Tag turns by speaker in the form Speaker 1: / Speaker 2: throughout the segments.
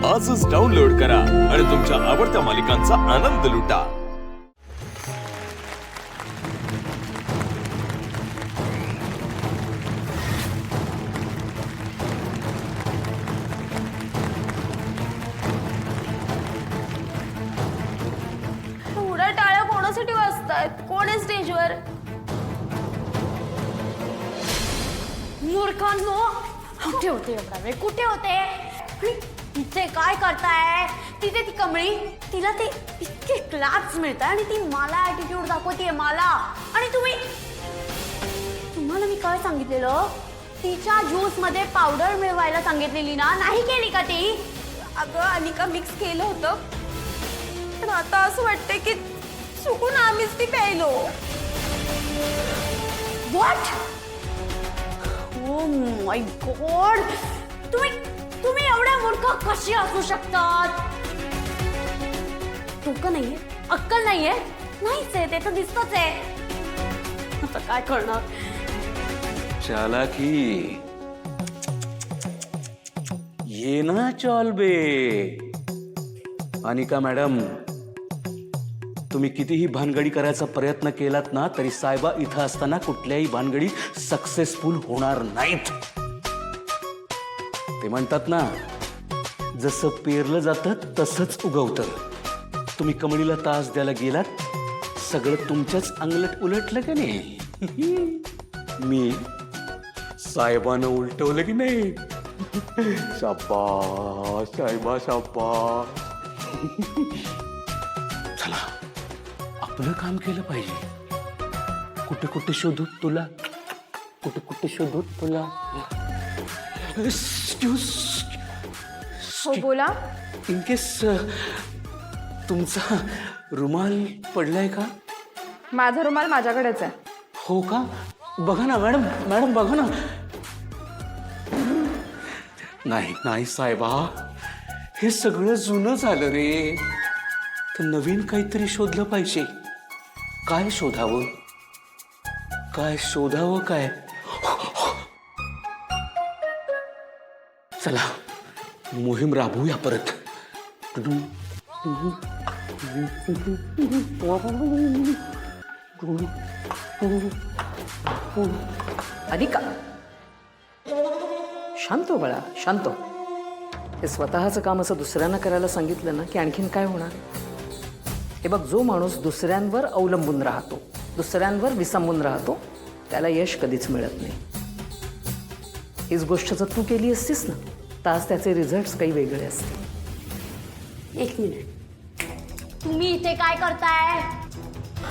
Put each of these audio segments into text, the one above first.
Speaker 1: आजच डाउनलोड करा आणि तुमच्या आवडत्या मालिकांचा आनंद लुटा।
Speaker 2: एवढ्या टाळ्या कोणासाठी वाजतायत? कोण आहे स्टेजवर? मूर्खांनो, कुठे होते एवढा वेळ? कुठे होते? इथे काय करताय? तिथे ती कमळी, तिला ते इतके क्लॅप्स मिळतात आणि ती मला ॲटिट्यूड दाखवतेय मला। आणि तुम्हाला मी काय सांगितलेलं? तिच्या ज्यूस मध्ये पावडर मिळवायला सांगितलेली ना, नाही केली का ती? अगं अनिका, मिक्स केलं होतं, पण आता असं वाटतंय की चुकून आम्हीच ती प्यायलो। व्हॉट? ओ माय गॉड, तुम्ही एवढ्या मूर्ख कशी असू शकतात? डोकं नाहीये, अक्कल नाहीये? नाहीच आहे, ते तर दिसतच आहे। आता काय करणार?
Speaker 3: चालाकी ये ना चॉल बे। अनिका मॅडम, तुम्ही कितीही भानगडी करायचा प्रयत्न केलात ना, तरी साहेबा इथं असताना कुठल्याही भानगडी सक्सेसफुल होणार नाहीत। ते म्हणतात ना, जसं पेरलं जातं तसंच उगवतं। तुम्ही कमळीला तास द्यायला गेलात, सगळं तुमच्याच अंगलट उलटलं का नाही? मी साहेबानं उलटवलं की नाही? शाबास साहेबा, शाबास। चला, आपलं काम केलं पाहिजे। कुठे कुठे शोधू तुला, कुठे कुठे शोधू तुला।
Speaker 2: हो, बोला।
Speaker 3: इन केस तुमचा रुमाल पडलाय का?
Speaker 2: माझा रुमाल माझ्याकडेच आहे।
Speaker 3: हो का? बघा ना मॅडम, मॅडम बघा ना। नाही नाही साहेबा, हे सगळं जुनं झालं रे। तर नवीन काहीतरी शोधलं पाहिजे। काय शोधावं? काय शोधावं? काय? चला, मोहीम राबवूया परत।
Speaker 4: अनिका, शांत हो बाळा, शांत हो। हे स्वतःचं काम असं दुसऱ्यांना करायला सांगितलं ना की आणखीन काय होणार? हे बघ, जो माणूस दुसऱ्यांवर अवलंबून राहतो, दुसऱ्यांवर विसंबून राहतो, त्याला यश कधीच मिळत नाही। हीच गोष्ट जर तू केली असतीस ना, तर आज त्याचे रिझल्ट्स काही वेगळे असते।
Speaker 2: एक मिनिट, तुम्ही इथे काय करताय?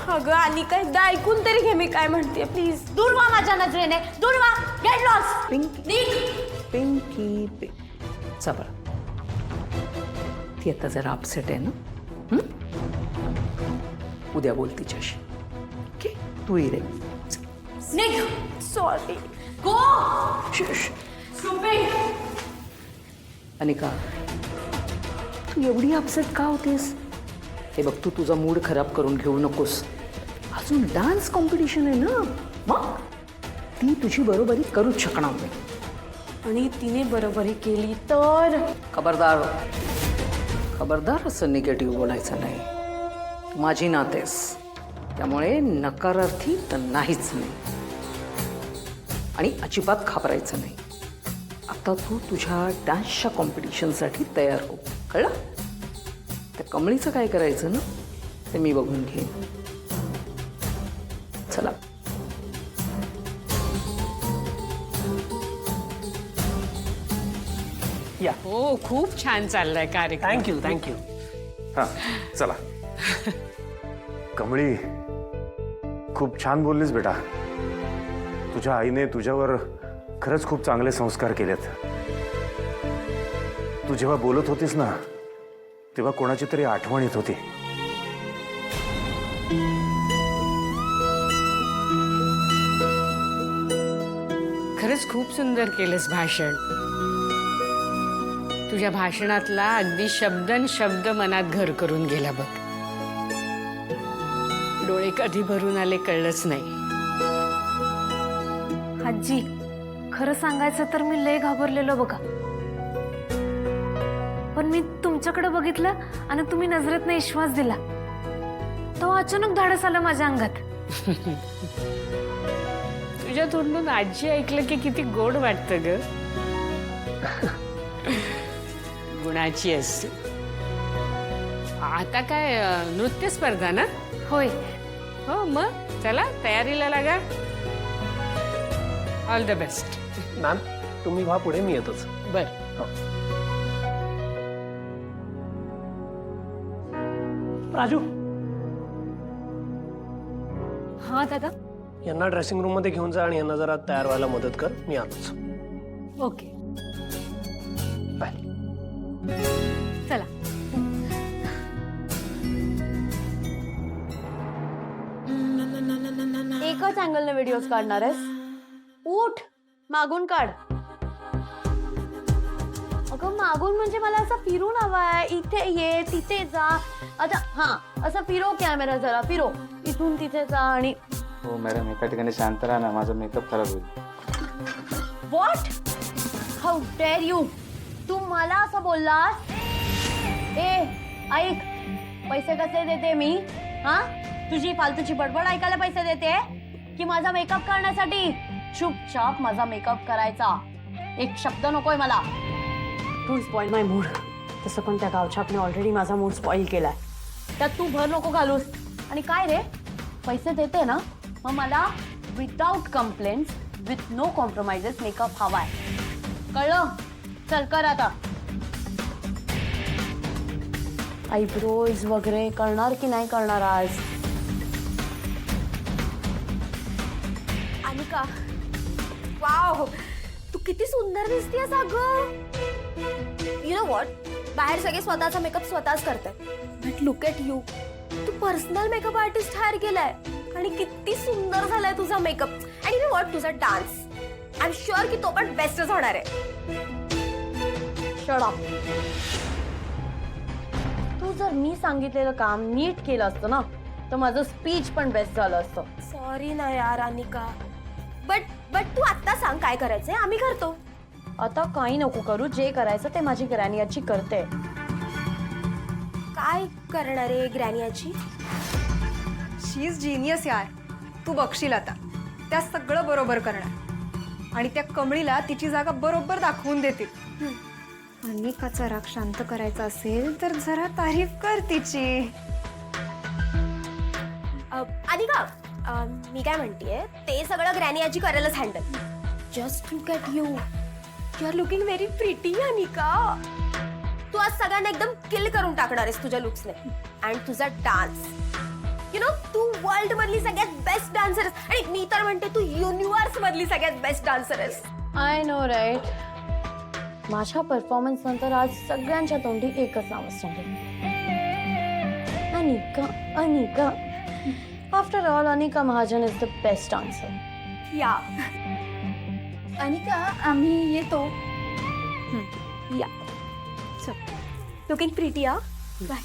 Speaker 2: अगं अनिका, एकदा ऐकून तरी घे मी काय म्हणते, प्लीज। दूर व्हा माझ्या नजरेने, दूर व्हा। Get lost.
Speaker 4: पिंकी चा बाळा, ती आता जरा अपसेट आहे ना? उद्या बोल तिच्याशी, ओके? तू ये रे।
Speaker 2: निघ। सॉरी। गो। स्टुपिड।
Speaker 4: अनिका, तू एवढी अपसेट का होतेस? हे बघ, तू तुझा मूड खराब करून घेऊ नकोस। अजून डान्स कॉम्पिटिशन आहे ना, मग ती तुझी बरोबरी करूच शकणार नाही।
Speaker 2: आणि तिने बरोबरी केली तर?
Speaker 4: खबरदार, खबरदार, असं निगेटिव्ह बोलायचं नाही। तू माझी नातेस, त्यामुळे नकारार्थी तर नाहीच नाही, आणि अजिबात घाबरायचं नाही। आता तू तुझ्या डान्सच्या कॉम्पिटिशनसाठी तयार हो, कळलं? त्या कमळीचं काय करायचं ना, ते मी बघून घेईन। चला।
Speaker 5: या।
Speaker 6: हो, खूप छान चाललाय कार्यक्रम।
Speaker 5: Thank you thank you. हां, चला।
Speaker 7: कमळी, खूप छान बोललीस बेटा। तुझ्या आईने तुझ्यावर खरंच खूप चांगले संस्कार केलेत। तू जेव्हा बोलत होतीस ना, तेव्हा कोणाची तरी आठवण येत होती।
Speaker 6: खरंच खूप सुंदर केलंस भाषण। तुझ्या भाषणातला अगदी शब्दन शब्द मनात घर करून गेला बघ। डोळे कधी भरून आले कळलंच नाही।
Speaker 2: आजी, खरं सांगायचं तर मी लय घाबरलेलो बघा,
Speaker 8: पण मी तुमच्याकडे बघितलं आणि तुम्ही नजरेतनं विश्वास दिला, तो अचानक धाडस आलं माझ्या अंगात.
Speaker 6: तुझ्या तोंडून आजी ऐकलं की किती गोड वाटतं ग. गुणाची असते. आता काय नृत्य स्पर्धा ना?
Speaker 8: होय.
Speaker 6: हो मग चला तयारीला लागा. All the best.
Speaker 9: मॅम तुम्ही व्हा पुढे, मी येतोच.
Speaker 6: बर.
Speaker 9: राजू,
Speaker 8: हा दादा.
Speaker 9: यांना ड्रेसिंग रूम मध्ये घेऊन जा आणि यांना जरा तयार व्हायला मदत कर. मी आलोच.
Speaker 8: ओके.
Speaker 9: बाय.
Speaker 8: चला.
Speaker 2: एकच अँगलने व्हिडिओज काढणार आहेस? उठ, मागून काढ. अगं मागून म्हणजे मला असं फिरून हवाय. इथे ये, तिथे जा. आता हा असं फिरो कॅमेरा, जरा फिरो. इथून तिथे जा. आणि
Speaker 10: हो मॅडम, एका ठिकाणी शांत राहा ना, माझा मेकअप खराब होईल.
Speaker 2: व्हॉट? How dare you? तू मला असं बोललास? ए ऐक, पैसे कसे देते मी? हा, तुझी फालतूची बडबड ऐकायला पैसे देते की माझा मेकअप करण्यासाठी? चुपचाप माझा मेकअप करायचा. एक शब्द नकोय मला. Don't spoil my mood. तसं पण त्या गावछापने ऑलरेडी माझा मूड स्पॉइल केलाय. त्यात तू भर नको घालूस. आणि काय रे, पैसे देते ना, मग मला without complaints, with no compromises makeup हवाय. कळलं? चल कर आता. आयब्रोज वगैरे करणार की नाही करणार आज?
Speaker 8: अनिका, वाव, तू किती सुंदर दिसतेस अगं.
Speaker 2: यु नो व्हॉट, बाहेर सगळे स्वतःचा मेकअप स्वतःच करतात, बट लुक एट यू. तू पर्सनल मेकअप आर्टिस्ट हायर केलाय आणि किती सुंदर झालाय तुझा मेकअप. आणि यु नो व्हॉट, तुझा डान्स, आय एम शुअर की तो पण बेस्टच होणार आहे. Shut up. तू जर मी सांगितलेलं काम नीट केलं असतं ना, तर माझं स्पीच पण बेस्ट झालं असतं.
Speaker 8: सॉरी ना यार अनिका, बट तू आता सांग काय करायचंय, आम्ही करतो.
Speaker 2: आता काही नको करू. जे करायचं ते माझी ग्रॅनियाची करते.
Speaker 8: काय करणार आहे ग्रॅनियाची?
Speaker 11: शी इज जीनियस यार. तू बघशील आता, त्या सगळं बरोबर करणार आणि त्या कमळीला तिची जागा बरोबर दाखवून देतील. अनिकाचा राग शांत करायचा असेल तर जरा तारीफ कर तिची.
Speaker 8: अनिका, मी काय म्हणतेय, ते सगळं ग्रॅनियाची करायलाच handle. Just look at you. You are looking very pretty Anika. तू आज सगळ्यांना एकदम किल करून टाकणार आहेस तुझ्या लुक्सने. आणि तुझा डान्स, यु नो, तू वर्ल्ड मधली सगळ्यात बेस्ट डान्सर आहेस. आणि मी तर म्हणते तू युनिव्हर्स मधली सगळ्यात बेस्ट डान्सर आहेस.
Speaker 2: I know right. माझ्या परफॉर्मन्स नंतर आज सगळ्यांच्या तोंडी एकच नाव असणार, Anika. Anika. After all, Anika Mahajan is the best dancer.
Speaker 8: या
Speaker 11: अनिका, आम्ही येतो.
Speaker 8: या. Looking pretty. बाय.